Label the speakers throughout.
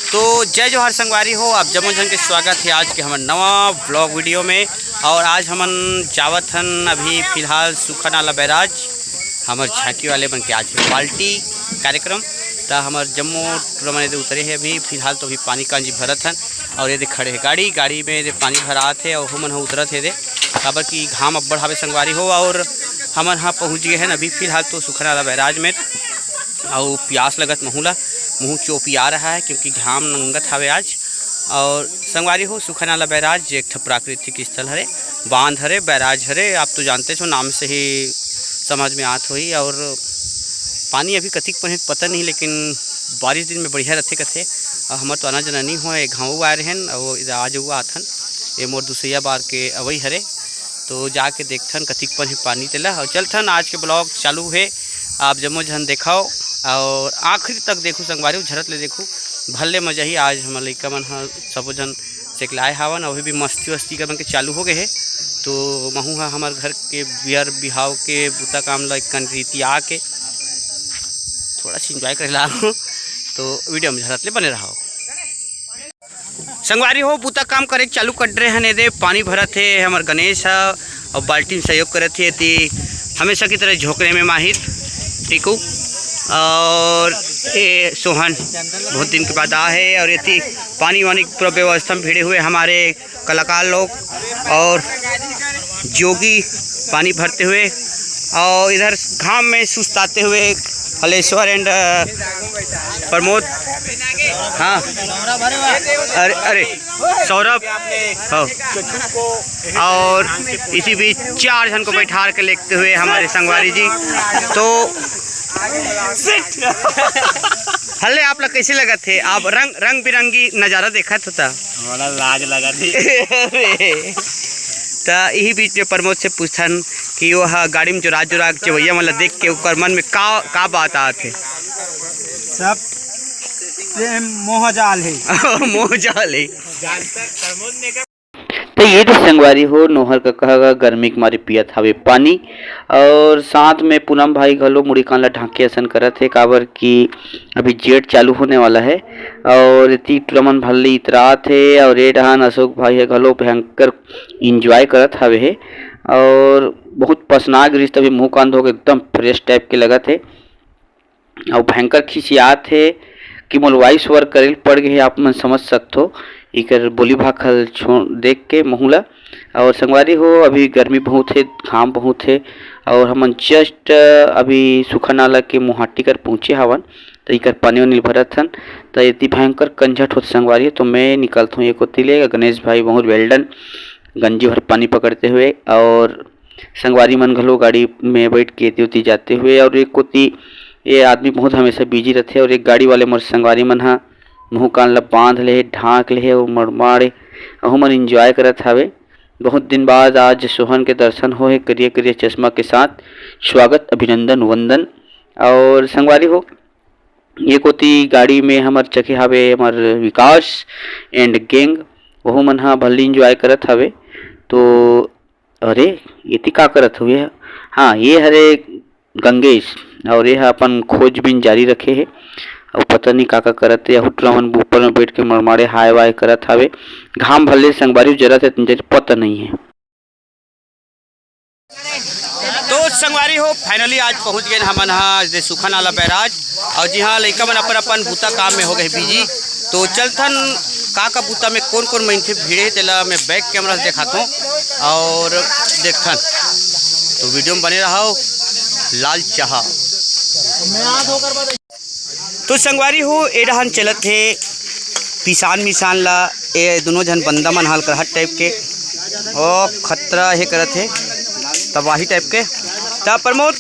Speaker 1: तो जय जोहार संगवारी हो, आप जमन जन के स्वागत है आज के हमारे नवा ब्लॉग वीडियो में। और आज हमन जावत हन अभी फ़िलहाल सुखा नाला बैराज हमार झांकी वाले बन के आज है पार्टी कार्यक्रम। तो हमार जम्मू टूरा मैंने उतरे हैं अभी फ़िलहाल, तो अभी पानी कांजी भरत हन और ये खड़े है गाड़ी में ये पानी भरा थे और हमन उतरत है काबर की घाम अब्बड़ हावे संगवारी हो। और हमन यहाँ पहुँच गए हैं अभी फ़िलहाल तो सुखा नाला बैराज में। और प्यास लगत मुँह चोपिया रहा है क्योंकि घाम नंगत हावे आज। और संगवारी हो सुखा नाला बैराज एक प्राकृतिक स्थल हरे, बांध हरे, बैराज हरे, आप तो जानते हो नाम से ही समझ में आत हुई। और पानी अभी कतिक पहुँच पता नहीं, लेकिन बारिश दिन में बढ़िया रहते कथे। और हमारे तो आना जाना नहीं हो गाँव आए रहन और आज हुआ आथन ये मोर दूसरिया बार के अवई हरे, तो जाके देखथन कतिक पहुँच पानी तेला। और चलथन आज के ब्लॉग चालू है, आप जम्मो जन देखाओ और आखिरी तक देखो संगवारी झरत ले देखो भले मजा ही। आज हमारे लइका मन सब जन सेकलाए हावन और भी मस्ती वस्ती कर के चालू हो गए है। तो महू हमारे घर के बियर बिहाव के बूता काम लन रीति आके थोड़ा सा इंजॉय कर ला तो वीडियो में झरत ले बने रहो। संगवारी हो बूता काम करे चालू कर रहे हैं दे पानी भरत है हमारे गणेश है और बाल्टी में सहयोग करत है ती हमेशा की तरह झोंकने में माहिर टीकू। और ये सोहन बहुत दिन के बाद आ है और ये पानी वानी पूरा व्यवस्था में भिड़े हुए हमारे कलाकार लोग और जोगी पानी भरते हुए और इधर घाम में सुस्ताते हुए हलेश्वर एंड प्रमोद। हाँ अरे सौरभ हो। और इसी बीच 4 जन को बैठा के लेते हुए हमारे संगवारी जी। तो हल्ले आप लोग कैसे लगा थे? आप रंग बिरंगी नज़ारा देखा था, बड़ा लाज लगा थी। तो यही बीच में प्रमोद से पूछन कि वो गाड़ी में जोरा चवैया मतलब देख के ऊपर मन में का बात आते
Speaker 2: सब मोह जाल है।
Speaker 1: मोह जाल है। तो ये तो संगवारी हो नोहर का कहा गर्मी के मारे पियत हवे पानी। और साथ में पूनम भाई घलो मुड़ी कान ला ढाके असन करत है काबर कि अभी जेठ चालू होने वाला है और इतनी रमन भल्ली इतरात है। और ये डहान अशोक भाई है घलो भयंकर इंजॉय करत हवे है और बहुत पसना गिरिस तभी मुँह कान धो के एकदम फ्रेश टाइप के लगत है और भयंकर खिसियात है कि मोल वॉइस ओवर करेल पड़ गए। आप मन समझ सकते हो इकर बोली भाखल छोड़ देख के महूला। और संगवारी हो अभी गर्मी बहुत है, घाम बहुत है और हम जस्ट अभी सुखा नाला के मुहाटी कर पहुँचे हवन। तो इकर पानी वानी भरत हन तो इतनी भयंकर कंझट होता संगवारी। तो मैं निकलता हूँ एक होती ले गणेश भाई बहुत वेल्डन गंजी भर पानी पकड़ते हुए और संगवारी मन घलो गाड़ी में बैठ के इतनी जाते हुए। और एक कोती ये आदमी बहुत हमेशा बिजी रहते और एक गाड़ी वाले मोर संगवारी मन हा मुँह कान ला बांध ले ढाँक ले और मड़माड़े अहू मन इंजॉय करत हवे। बहुत दिन बाद आज सोहन के दर्शन हो है करिए चश्मा के साथ स्वागत अभिनंदन वंदन। और संगवारी हो एक होती गाड़ी में हमार चखे हवे हमार विकास एंड गैंग वह मन हा भल्ली इंजॉय करत हवे। तो अरे ये का करत हुए? हाँ ये हरे गंगेश और यह अपन खोजबीन जारी रखे है और पता नहीं का करत है हुटरा मन ऊपर में बैठ के मरमाड़े हाय वाय करत हवे। घाम भले संगवारी जरा से पता नहीं है। तो संगवारी हो फाइनली आज पहुंच गए हमन सुखा नाला बैराज और जी हाँ लइका मन अपन बूता काम में हो गए बिजी। तो चलथन का बूता में कौन कौन मन थे भीड़े तेला मैं बैक कैमरा से दिखाता हूँ और देखथन। तो वीडियो में बने रहो लाल चाहा। तो संगवारी हो ए डहान चलत है पिसान मिसान ला ये दोनों जन बंदा मन हाल कर हट टाइप के और खतरा है करत है तबाही टाइप के। तब प्रमोद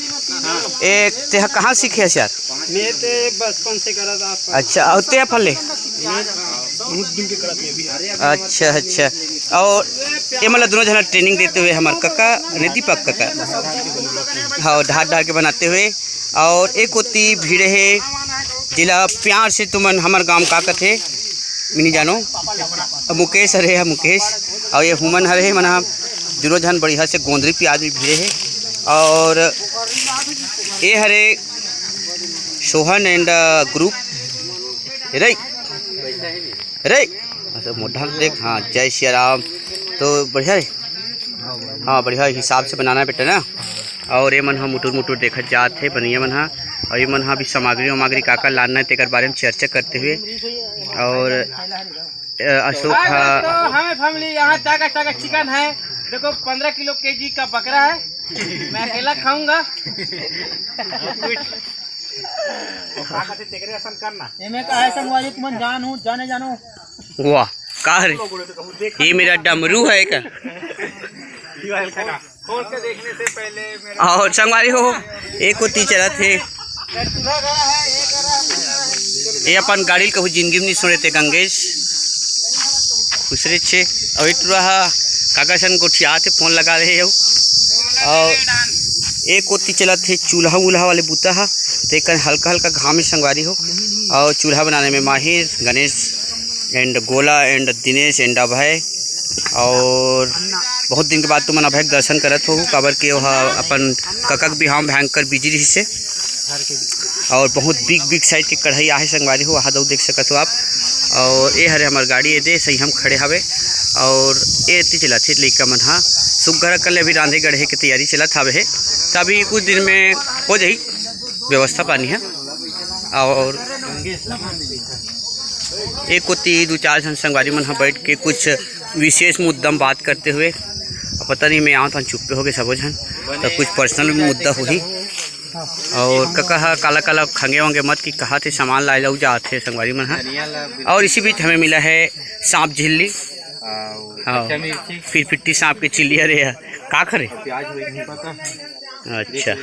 Speaker 1: एक ते कहाँ सीखे है यार?
Speaker 2: मैं तो बचपन से करत आप।
Speaker 1: अच्छा और ते फले
Speaker 2: बहुत दिन के करत है अभी।
Speaker 1: अच्छा और ये मतलब दोनों जन ट्रेनिंग देते हुए हमारे काका ने दीपक काका हाँ ढाट के बनाते हुए। और एक होती भीड़ है जिला प्यार से तुमन हमार गांव का कथे मिनी जानो मुकेश हरे मुकेश और ये हुमन हरे मन दोनों जन बढ़िया से गोंदरी प्याज भी भीड़े है। और ये हरे सोहन एंड ग्रुप राइट अरे अच्छा मोटा देख। हाँ जय श्री राम। तो बढ़िया है। हाँ बढ़िया हिसाब से बनाना है बेटा ना। और ये मन हाँ मुटुर देखत जात है बनिया मन हाँ। और ये मन हाँ अभी सामग्री का लाना है तेकर बारे में चर्चा करते हुए। और अशोक
Speaker 2: हमें फैमिली यहाँ चाका चिकन है। देखो 15 किलो केजी का बकरा है। मैं अकेला खाऊंगा।
Speaker 1: वाह का ये मेरा डमरू है क्या?
Speaker 2: खोल के देखने से पहले
Speaker 1: और संगवारी हो एक होती चला थे ये अपन गाड़ी कहूँ जिंदगी में नहीं सुने थे गंगेश दूसरे छे अभी रहा काका सन गोठिया थे फोन लगा रहे हो। और एक होती चला थे चूल्हा वाले बूता हा तो हल्का घाम में संगवारी हो। और चूल्हा बनाने में माहिर गणेश एंड गोला एंड दिनेश एंड अभय। और बहुत दिन के बाद तो मन अभय दर्शन करत हो काबर के वहाँ अपन ककक भी हम भयंकर बिजी रही से। और बहुत बिग साइज की कढ़ाई आहे संगवारी हो वहाँ दो देख सकते हो आप। और ये हरे हमार गाड़ी ये दे सही हम खड़े हवे। और ये चला थे लइका मन हाँ सुघर कल अभी रांधे गढ़े की तैयारी चलत हवे है। तभी कुछ दिन में हो जाई व्यवस्था पानी है। और एक कोती 2-4 जन संगवारी मन हाँ बैठ के कुछ विशेष मुद्दा बात करते हुए पता नहीं मैं यहाँ तो चुप पे हो गए सबो जन तो कुछ पर्सनल मुद्दा हुई। और कका काला खंगे वंगे मत कि कहा थे सामान लाए जाऊ जाते संगवारी मन हाँ। और इसी बीच हमें मिला है सांप झिल्ली। हाँ फिर पिट्टी सांप की चिल्ली। अरे का करे अच्छा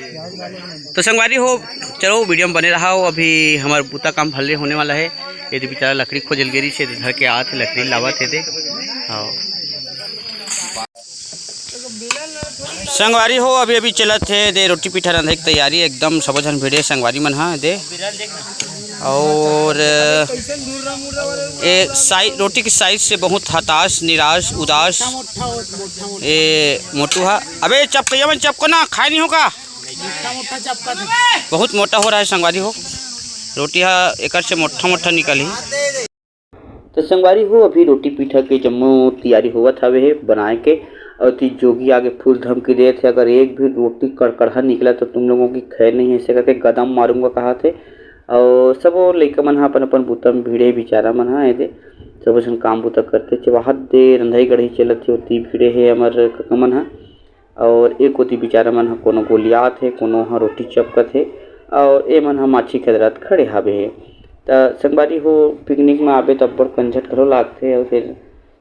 Speaker 1: तो संगवारी हो चलो वीडियो में बने रहा हो। अभी हमारा बूता काम भले होने वाला है। यदि बेचारा लकड़ी खोजल गेरी से धर के आते लकड़ी लावा थे दे। हाँ संगवारी हो अभी चलत थे दे रोटी पीठा रंधे की तैयारी एकदम सब जन भिड़े संगवारी मन हाँ दे। और ये साइज रोटी की साइज से बहुत हताश निराश उदास ये मोटू है। अबे चपकैया में चपको ना खाए नहीं होगा बहुत मोटा हो रहा है संगवारी हो। रोटी एक से मोटा निकली। तो संगवारी हो अभी रोटी पीठा के जम्मू तैयारी हुआ था वे बनाए के। और ती जोगी आगे फूल धमकी दे थे अगर एक भी रोटी कड़कड़ा निकला तो तुम लोगों की खैर नहीं है ऐसे करके कदम मारूंगा कहा थे। और सब लइका मन हाँ अपन बूता में भिड़े बेचारा मन हाँ दे सब जन काम बूता करते थे वहाँ दे रंधाई गढ़ी चलत थे उती भिड़े है हमार कका मन हाँ। और एक होती बेचारा मन हाँ कोनो गोलियात है कोनो हाँ रोटी चपकत है। और ए मन हाँ माछी खदरात खड़े हावे है। तो संगवारी हो पिकनिक में आवे तो बड़ कंझट करो लागते। और फिर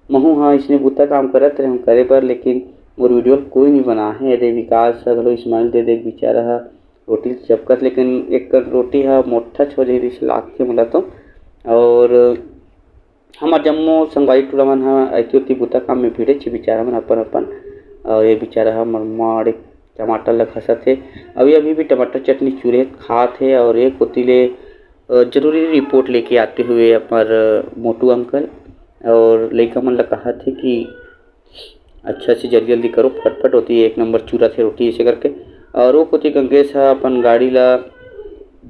Speaker 1: महू हाँ इसने बूता काम करत रहे हम करे पर लेकिन मोर वीडियो कोई नहीं बना है। यदि विकास घलो इस्माइल दे देख बेचारा हा रोटी चपकत लेकिन एक रोटी हा मोटा छोड़े लागते मोला तो। और हमार जम्मो संगवारी टूरा मन हाँ ऐती बूता काम में भिड़े छे बेचारा मन अपन। और ये बेचारा हा मरमाड़ टमाटर ला खसत है। अभी भी टमाटर चटनी चूरे खात है। और एक होतीले जरूरी रिपोर्ट लेके आते हुए हमार मोटू अंकल। और लइका मन ला कहा थे कि अच्छा से जल्दी करो फटफट होती है 1 नंबर चूरा थे रोटी ऐसे करके। और वो कोती गंगेश हा अपन गाड़ी ला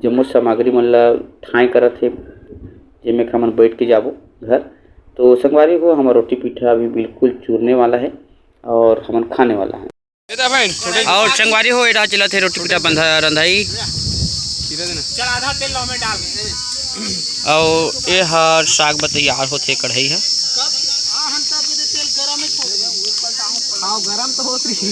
Speaker 1: जम्मू सामग्री मन ला ठाई करत थे जिसमें हमन बैठ के जाबो घर। तो संगवारी हो हमारा रोटी पीठा अभी बिल्कुल चूरने वाला है और हमन खाने वाला है। और संगवारी हो एडा चला थे रोटी पीठा बंधा रंधाई
Speaker 2: चल आधा तेल लो में डाल।
Speaker 1: और ये हर साग तैयार होते कढ़ाई है।
Speaker 2: गरम तो होत रही।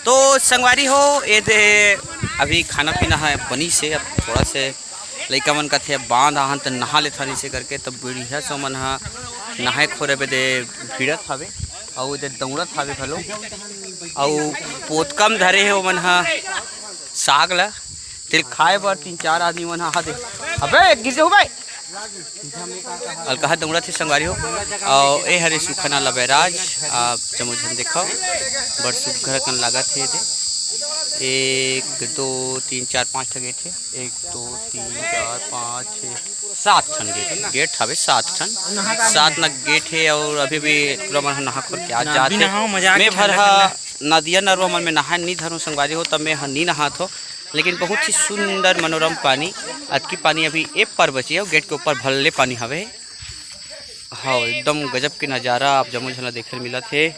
Speaker 1: तो संगवारी हो ये दे अभी खाना पीना है बनी से अब थोड़ा से लइका मन का थे बांध आहन तो नहा ले थानी से करके तब बढ़िया सो मन हा नहाए खोरे पे दे भीड़त हवे। और इधर दौड़त हवे भलो। और पोतकम धरे है वो मन हा साग ला तिल खाए बर 3-4 आदमी मन हा दे अबे गिर जाओ भाई अलकहा दौड़ा थे संगवारी हो। और ए हरे सुखना लबेराज आप चमुझन देखो बड़ सुघर कन लागत है। 1 2 3 4 5 ठन गेट है। 1 2 3 4 5 6 7 ठन गेट हवे 7 ठन 7 न गेट है। और अभी भी पूरा मन नहा खोल के आज जाते मैं भर नदिया नरवा मन में नहा नहीं धरो संगवारी हो, तब मैं नहीं नहात हो, लेकिन बहुत ही सुंदर मनोरम पानी। अतकी पानी अभी एक पर बची है, गेट के ऊपर भरले पानी हवे। हाँ एकदम गजब के नज़ारा आप जम्मू झला देखे मिला थे।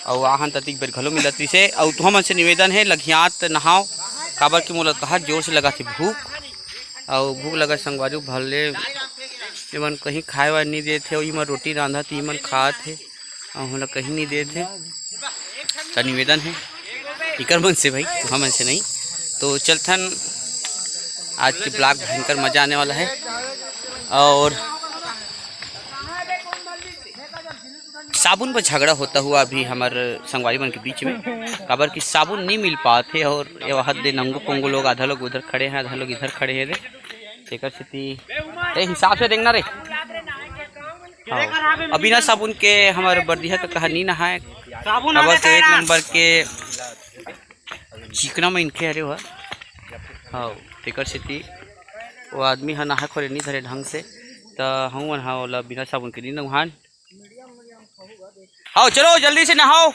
Speaker 1: और आहन ततिक बेर घलो मिलत से। और तुम मन से निवेदन है लघियात नहाओ, काबर की मोला कहा जोर से लगा थी भूख, और भूख लगा संगवारी भरले मन कहीं खाए वाए नहीं दे थे। वही मन रोटी रांधा थी मन खा थे, और मोला कहीं नहीं दे थे। तो निवेदन है इकर मन से भाई, तुम मन से नहीं। तो चलथन आज की ब्लॉग भयंकर मज़ा आने वाला है। और साबुन पर झगड़ा होता हुआ अभी हमारे संगवारी मन के बीच में, काबर की साबुन नहीं मिल पाते। और ये वहाँ दे नंगू पंगू लोग, आधा लोग उधर खड़े हैं, आधा लोग इधर खड़े हैं। एक हिसाब से देखना रे। हाँ अभी ना साबुन के हमारे बर्दिया का कहा नहीं नहाए, काबर तो एक नंबर के चिकना में इनके अरे हुआ। हाँ तेकर स्थिति वो आदमी हाँ नहा खोरे नहीं धरे ढंग से, तो हूँ हाँ वाला बिना साबुन के नहीं नहान। हाँ चलो जल्दी से नहाओ।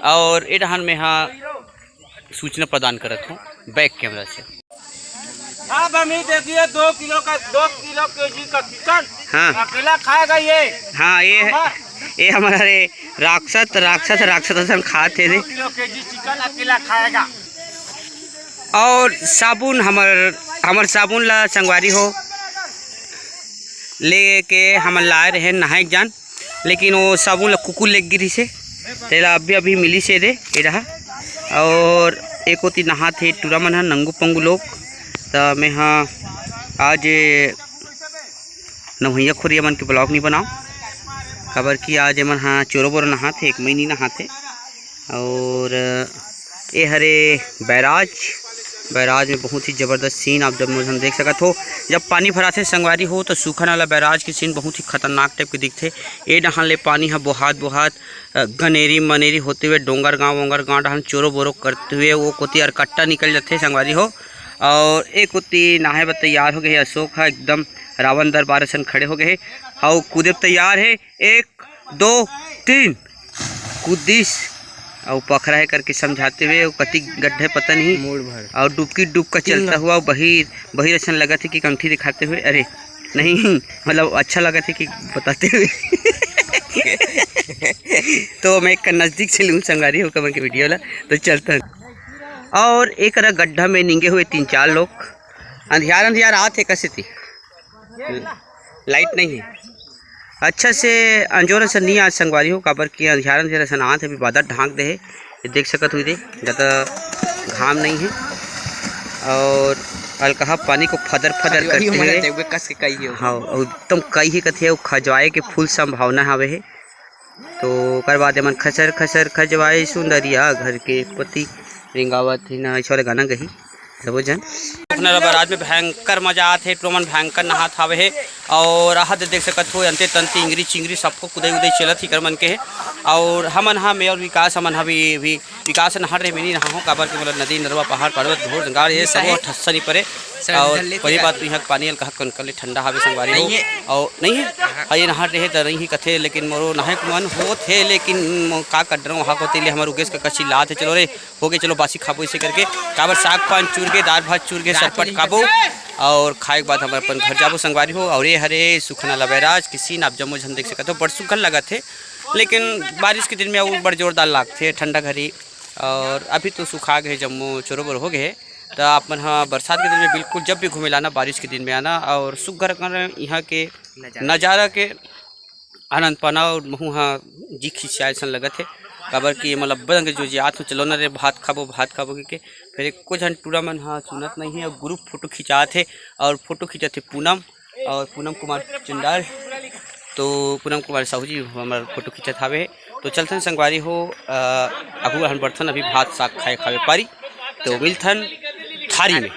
Speaker 1: और ये डहान में हाँ सूचना प्रदान करता हूँ बैक कैमरा से।
Speaker 2: अब हम ही देखिए 2 किलो केजी का चिकन।
Speaker 1: हाँ
Speaker 2: अकेला खाएगा ये।
Speaker 1: हाँ ये हमारा रे राक्षस खाते थे।
Speaker 2: 2 किलो केजी चिकन अकेला खाएगा।
Speaker 1: और साबुन हमार साबुन ला संगवारी हो लेके हम लाए रहे नहाए जान, लेकिन वो साबुन ला कुकुर लेग गिरी से तेला अभी मिली से दे ये रहा। और एक होती नहा थे टूरा मन हाँ नंगू पंगू लोग, तो मैं हाँ आज नवैया खुरिया मन के ब्लॉग नहीं बनाओ, खबर की आज मन हाँ चोरो बोरो नहा थे, एक महीने नहा थे। और ये हरे बैराज में बहुत ही ज़बरदस्त सीन आप जब मुझे देख सकत हो। जब पानी भराते संगवारी हो तो सूखन वाला बैराज के सीन बहुत ही खतरनाक टाइप के दिखते। ये डहान ले पानी हाँ बोहात गनेरी मनेरी होते हुए डोंगर गाँव डहान चोरो बोरो करते हुए वो कोती अरकट्टा निकल जाते संगवारी हो। और एक कोती नहाए बर तैयार हो गए अशोक है, एकदम रावण दरबार सन खड़े हो गए। हाँ कूदे तैयार है, 1 2 3 कूदिस और पखरा है करके समझाते हुए। कति गड्ढे पता नहीं मोड़ भर, और डुबकी का चलता हुआ बहिर ऐसा लगा था कि कंठी दिखाते हुए, अरे नहीं मतलब अच्छा लगा था कि बताते हुए। तो मैं एक नज़दीक से लूँ संगारी हो कमर के वीडियो ला, तो चलता। और एक गड्ढा में नींगे हुए 3-4 लोग, अंधियार आते कैसे थी, लाइट नहीं है अच्छा से अंजोर से नहीं आज संगवारी हो, काबर की अंधियार से नहा थे। अभी बादल ढांक दे है, ये देख सकत हुई दे ज़्यादा घाम नहीं है। और अलकहा पानी को फदर करते हुए कस के कही है। हाँ एकदम कही ही कथे वो खजवाए के फुल संभावना हवे है। तो कर बाद मन खसर खजवाए सुंदरिया घर के पति रिंगावत ही ना ऐसा गाना गही सब जन। बराज में भयंकर मजा आते, टोमन भयंकर नहात हावे है। और आहा देख सकत हो अंते तंते इंगरी चिंगरी सबको कुदई चलत ही कर मन के है। और हमन हाँ मैं और विकास हमन हाँ भी विकास नहा रहे मिनी नहा हो, काबर के मतलब नदी नरवा पहाड़ पर्वत घोर जंगाड़ ये सब ठस्सा नहीं पड़े। और पहली बात तो यहाँ पानी कहा कनकल ठंडा हावे संगवारी हो और नहीं है ये नहा रहे तो नहीं कथे, लेकिन मोरो नहाए के मन हो थे, लेकिन का कर रहा वहाँ को हमारे उगेश का कच्ची लात है। चलो रे हो गए, चलो बासी खाबो इसे करके, काबर साग पान चूर के दाल भात चूर के सरपट खाबो और खाए के बाद हमारे अपन घर जाबो संगवारी हो। और ये हरे सुखना बैराज की सीन आप जम्मू झन देख सकते हो, बड़ सुखल लगा थे, लेकिन बारिश के दिन में वो बड़ जोरदार लागते ठंडा घरी। और अभी तो सुखा गए जम्मू चोरोबर हो गए, तो आप मन हाँ बरसात के दिन में बिल्कुल जब भी घूमे लाना, बारिश के दिन में आना और सुघर यहाँ के नज़ारा के आनंद पाना। और महू हाँ जी खिंचाए सन लगत है, काबर की मतलब बदंग जो याद हो चलो ना रे भात खाबो के फिर कुछ जन टूरा मन हाँ सुनत नहीं है। और ग्रुप फोटो खिंचाते है, और फोटो खिंचाते पूनम और पूनम कुमार चंडाल, तो पूनम कुमार साहू जी हमारे फोटो खिंचत हावे। तो चलथन संगवारी हो अगू हन बर्तन अभी भात साग खाए खावे पारी, तो मिलथन थारी में।